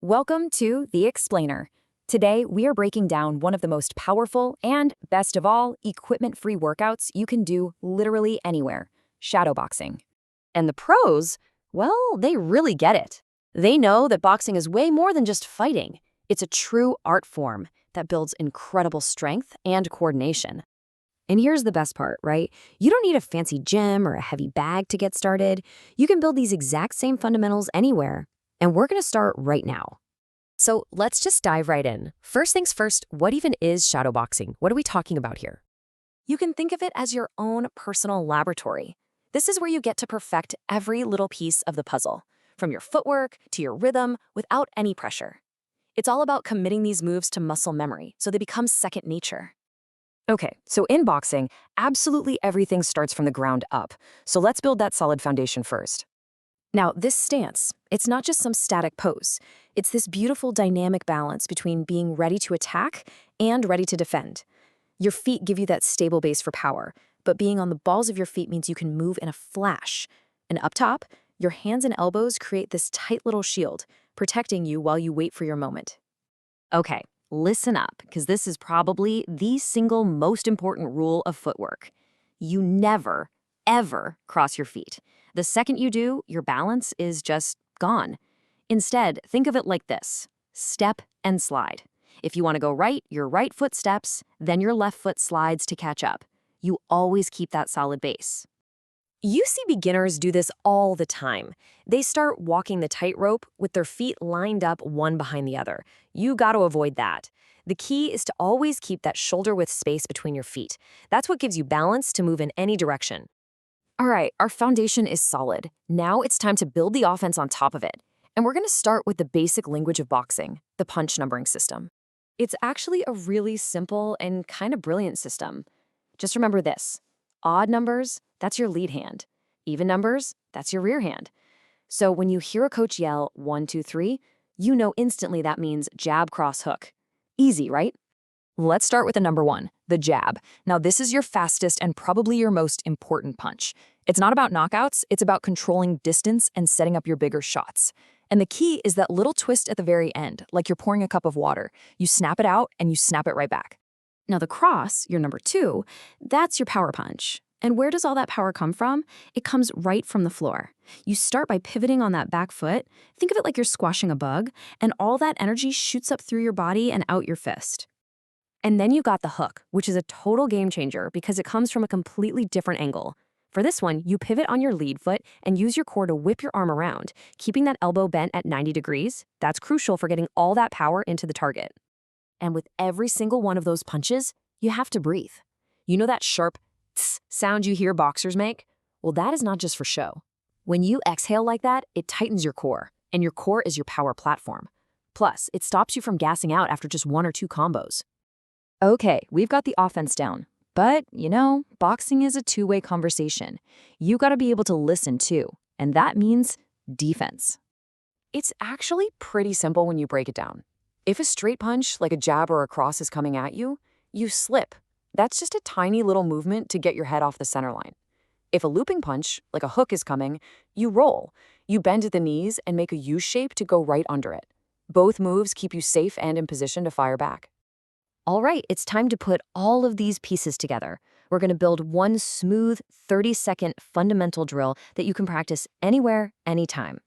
Welcome to The Explainer. Today, we are breaking down one of the most powerful and, best of all, equipment-free workouts you can do literally anywhere, shadowboxing. And the pros, well, they really get it. They know that boxing is way more than just fighting. It's a true art form that builds incredible strength and coordination. And here's the best part, right? You don't need a fancy gym or a heavy bag to get started. You can build these exact same fundamentals anywhere. And we're going to start right now. So let's just dive right in. First things first, what even is shadowboxing? What are we talking about here? You can think of it as your own personal laboratory. This is where you get to perfect every little piece of the puzzle, from your footwork to your rhythm, without any pressure. It's all about committing these moves to muscle memory, so they become second nature. Okay, so in boxing, absolutely everything starts from the ground up. So let's build that solid foundation first. Now, this stance, it's not just some static pose. It's this beautiful dynamic balance between being ready to attack and ready to defend. Your feet give you that stable base for power, but being on the balls of your feet means you can move in a flash. And up top, your hands and elbows create this tight little shield, protecting you while you wait for your moment. Okay, listen up, because this is probably the single most important rule of footwork. You never, ever cross your feet. The second you do, your balance is just gone. Instead, think of it like this: step and slide. If you want to go right, your right foot steps, then your left foot slides to catch up. You always keep that solid base. You see beginners do this all the time. They start walking the tightrope with their feet lined up one behind the other. You got to avoid that. The key is to always keep that shoulder-width space between your feet. That's what gives you balance to move in any direction. All right, our foundation is solid. Now it's time to build the offense on top of it. And we're going to start with the basic language of boxing, the punch numbering system. It's actually a really simple and kind of brilliant system. Just remember this: odd numbers, that's your lead hand. Even numbers, that's your rear hand. So when you hear a coach yell 1, 2, 3, you know instantly that means jab, cross, hook. Easy, right? Let's start with the number 1, the jab. Now, this is your fastest and probably your most important punch. It's not about knockouts, it's about controlling distance and setting up your bigger shots. And the key is that little twist at the very end, like you're pouring a cup of water. You snap it out and you snap it right back. Now, the cross, your number 2, that's your power punch. And where does all that power come from? It comes right from the floor. You start by pivoting on that back foot. Think of it like you're squashing a bug, and all that energy shoots up through your body and out your fist. And then you got the hook, which is a total game changer because it comes from a completely different angle. For this one, you pivot on your lead foot and use your core to whip your arm around, keeping that elbow bent at 90 degrees. That's crucial for getting all that power into the target. And with every single one of those punches, you have to breathe. You know that sharp tss sound you hear boxers make? Well, that is not just for show. When you exhale like that, it tightens your core, and your core is your power platform. Plus, it stops you from gassing out after just 1 or 2 combos. Okay, we've got the offense down. But, boxing is a two-way conversation. You gotta be able to listen too, and that means defense. It's actually pretty simple when you break it down. If a straight punch, like a jab or a cross, is coming at you, you slip. That's just a tiny little movement to get your head off the center line. If a looping punch, like a hook, is coming, you roll. You bend at the knees and make a U shape to go right under it. Both moves keep you safe and in position to fire back. All right, it's time to put all of these pieces together. We're going to build one smooth 30-second fundamental drill that you can practice anywhere, anytime.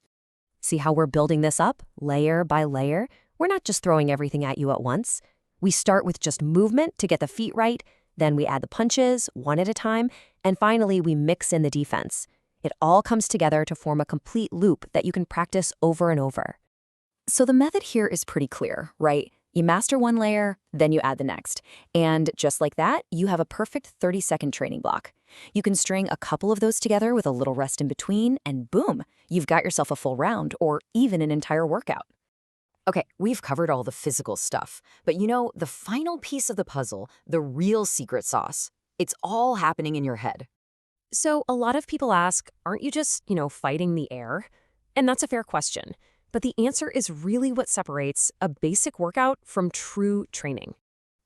See how we're building this up, layer by layer? We're not just throwing everything at you at once. We start with just movement to get the feet right, then we add the punches, one at a time, and finally we mix in the defense. It all comes together to form a complete loop that you can practice over and over. So the method here is pretty clear, right? You master one layer, then you add the next. And just like that, you have a perfect 30-second training block. You can string a couple of those together with a little rest in between, and boom, you've got yourself a full round or even an entire workout. Okay, we've covered all the physical stuff, but the final piece of the puzzle, the real secret sauce, it's all happening in your head. So a lot of people ask, aren't you just, fighting the air? And that's a fair question. But the answer is really what separates a basic workout from true training.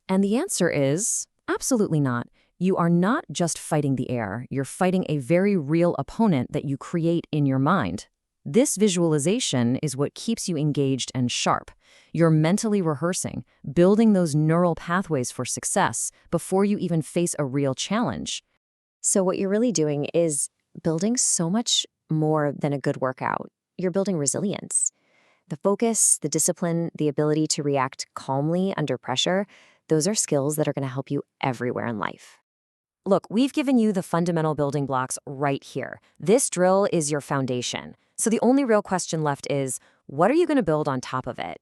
And the answer is absolutely not. You are not just fighting the air. You're fighting a very real opponent that you create in your mind. This visualization is what keeps you engaged and sharp. You're mentally rehearsing, building those neural pathways for success before you even face a real challenge. So what you're really doing is building so much more than a good workout. You're building resilience. The focus, the discipline, the ability to react calmly under pressure, those are skills that are going to help you everywhere in life. Look, we've given you the fundamental building blocks right here. This drill is your foundation. So the only real question left is, what are you going to build on top of it?